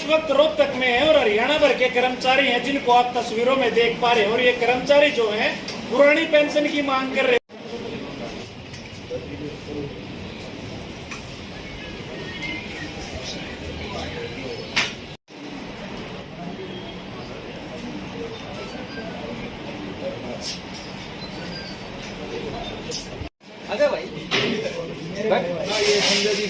इस वक्त रोहतक में है और हरियाणा भर के कर्मचारी हैं जिनको आप तस्वीरों में देख पा रहे हैं। और ये कर्मचारी जो हैं पुरानी पेंशन की मांग कर रहे हैं। आजा भाई ये संजय जी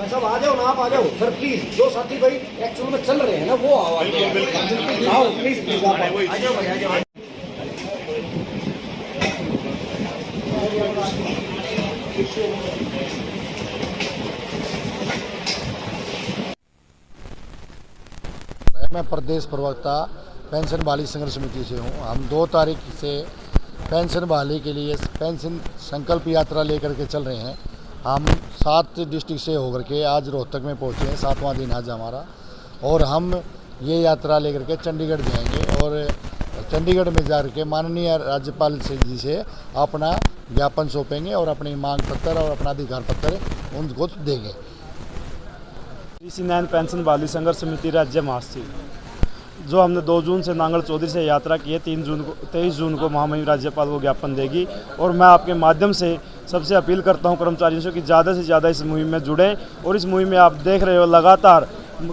सब आ जाओ ना, आप आ जाओ सर प्लीज। जो साथी भाई एक्चुअल में चल रहे हैं ना वो आओ, आओ प्लीज प्लीज आप आ जाओ भाई, आ जाओ। मैं प्रदेश प्रवक्ता पेंशन बहाली संघर्ष समिति से हूँ। हम 2 तारीख से पेंशन बहाली के लिए पेंशन संकल्प यात्रा लेकर के चल रहे हैं। हम 7 डिस्ट्रिक्ट से होकर के आज रोहतक में पहुँचे हैं, 7वां दिन आज हमारा। और हम ये यात्रा लेकर के चंडीगढ़ जाएंगे और चंडीगढ़ में जा के माननीय राज्यपाल जी से अपना ज्ञापन सौंपेंगे और अपनी मांग पत्र और अपना अधिकार पत्र उनको देंगे। नैन पेंशन बहाली संघर्ष समिति राज्य महासचिव, जो हमने 2 जून से नांगल चौधरी से यात्रा की है, 23 जून को महामहिम राज्यपाल को ज्ञापन देगी। और मैं आपके माध्यम से सबसे अपील करता हूं कर्मचारियों से कि ज़्यादा से ज़्यादा इस मुहिम में जुड़ें। और इस मुहिम में आप देख रहे हो लगातार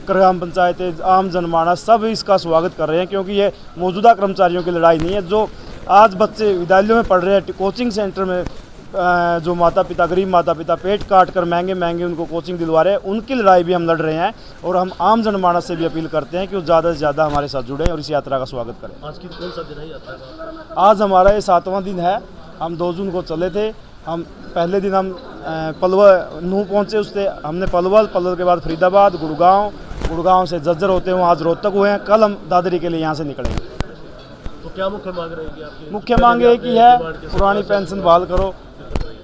ग्राम पंचायतें, आम जनमानस सब इसका स्वागत कर रहे हैं, क्योंकि ये मौजूदा कर्मचारियों की लड़ाई नहीं है। जो आज बच्चे विद्यालयों में पढ़ रहे हैं, कोचिंग सेंटर में जो माता पिता, गरीब माता पिता पेट काट कर महंगे महंगे उनको कोचिंग दिलवा रहे हैं, उनकी लड़ाई भी हम लड़ रहे हैं। और हम आम जनमानस से भी अपील करते हैं कि वो ज़्यादा से ज़्यादा हमारे साथ जुड़ें और इस यात्रा का स्वागत करें। आज की कौन सा दिन है यात्रा का? आज हमारा ये 7वां दिन है। हम 2 जून को चले थे। हम पहले दिन हम पलवल नूह पहुँचे, उससे हमने पलवल के बाद फरीदाबाद, गुड़गांव से जज्जर होते हुए आज रोहतक हुए हैं। कल हम दादरी के लिए यहाँ से निकलेंगे। तो क्या मुख्य मांग रहेगी आपकी? मुख्य मांग एक ही है, पुरानी पेंशन बहाल करो।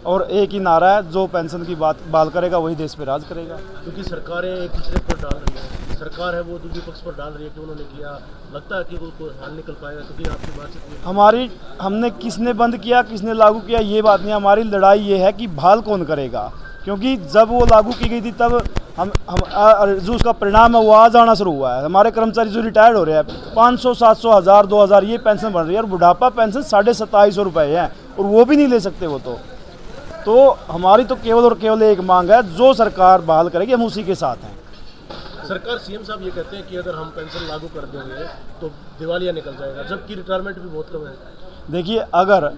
और एक ही नारा है, जो पेंशन की बात बहाल करेगा वही देश पे राज करेगा। क्योंकि सरकारें एक दूसरे पर डाल रही है, सरकार है वो दूसरे पक्ष पर डाल रही है कि उन्होंने किया, लगता है कि वो हाल निकल पाएगा? क्योंकि आपकी बातचीत हमने किसने बंद किया, किसने लागू किया, ये बात नहीं। हमारी लड़ाई ये है कि बहाल कौन करेगा, क्योंकि जब वो लागू की गई थी तब हम जो उसका परिणाम है वो आज आना शुरू हुआ है। हमारे कर्मचारी जो रिटायर्ड हो रहे हैं 500, 700, 1000, 2000 ये पेंशन बन रही है और बुढ़ापा पेंशन 2750 रुपये है और वो भी नहीं ले सकते वो। तो हमारी तो केवल और केवल एक मांग है, जो सरकार बहाल करेगी हम उसी के साथ हैं। सरकार, सीएम साहब ये कहते हैं कि अगर हम पेंशन लागू कर देंगे तो दिवालिया निकल जाएगा, जबकि रिटायरमेंट भी बहुत कम है। देखिए, अगर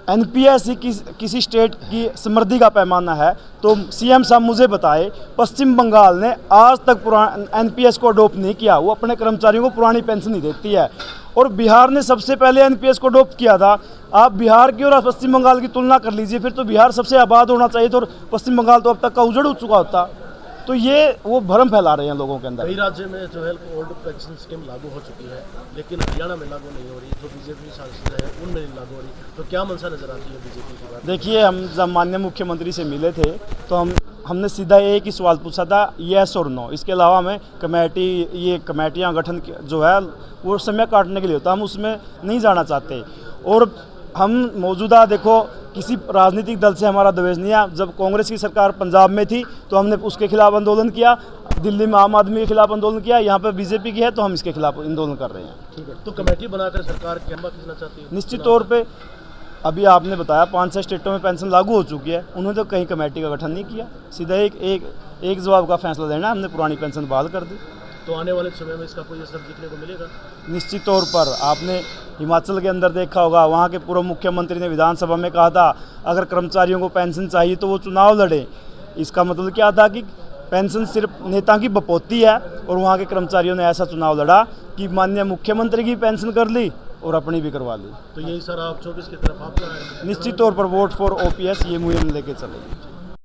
एनपीएस ही किसी स्टेट की समृद्धि का पैमाना है तो सीएम साहब मुझे बताए, पश्चिम बंगाल ने आज तक एनपीएस को अडोप्ट नहीं किया। वो अपने कर्मचारियों को पुरानी पेंशन ही देती है। और बिहार ने सबसे पहले एनपीएस को अडोप्ट किया था। आप बिहार की और पश्चिम बंगाल की तुलना कर लीजिए, फिर तो बिहार सबसे आबाद होना चाहिए था और पश्चिम बंगाल तो अब तक का उजड़ हो चुका होता। तो ये वो भ्रम फैला रहे हैं लोगों के अंदर। कई राज्य में जो है ओल्ड पेंशन स्कीम लागू हो चुकी है, लेकिन हरियाणा में लागू नहीं हो रही। जो बीजेपी सांसद है उनमें नहीं लागू हो रही। तो क्या मंशा नजर आती है बीजेपी की बात? देखिए, हम जब माननीय मुख्यमंत्री से मिले थे तो हमने सीधा एक ही सवाल पूछा था, येस और नो। इसके अलावा हमें कमेटियाँ गठन जो है वो समय काटने के लिए होता, हम उसमें नहीं जाना चाहते। और हम मौजूदा देखो, किसी राजनीतिक दल से हमारा द्वेष नहीं है। जब कांग्रेस की सरकार पंजाब में थी तो हमने उसके खिलाफ आंदोलन किया, दिल्ली में आम आदमी के खिलाफ आंदोलन किया, यहाँ पर बीजेपी की है तो हम इसके खिलाफ आंदोलन कर रहे हैं। ठीक है, तो कमेटी बनाकर सरकार क्या खींचना चाहती है? निश्चित तौर पे अभी आपने बताया 5-6 स्टेटों में पेंशन लागू हो चुकी है, उन्होंने तो कहीं कमेटी का गठन नहीं किया। सीधा एक जवाब का फैसला लेना, हमने पुरानी पेंशन बहाल कर दी। तो आने वाले समय में इसका कोई असर दिखने को मिलेगा? निश्चित तौर पर। आपने हिमाचल के अंदर देखा होगा, वहाँ के पूर्व मुख्यमंत्री ने विधानसभा में कहा था अगर कर्मचारियों को पेंशन चाहिए तो वो चुनाव लड़े। इसका मतलब क्या था कि पेंशन सिर्फ नेता की बपौती है। और वहाँ के कर्मचारियों ने ऐसा चुनाव लड़ा कि माननीय मुख्यमंत्री की पेंशन कर ली और अपनी भी करवा ली। तो यही सारा आप 24 की तरफ आपका है? निश्चित तौर पर वोट फॉर ओपीएस ये मुहिम लेके चलेगी।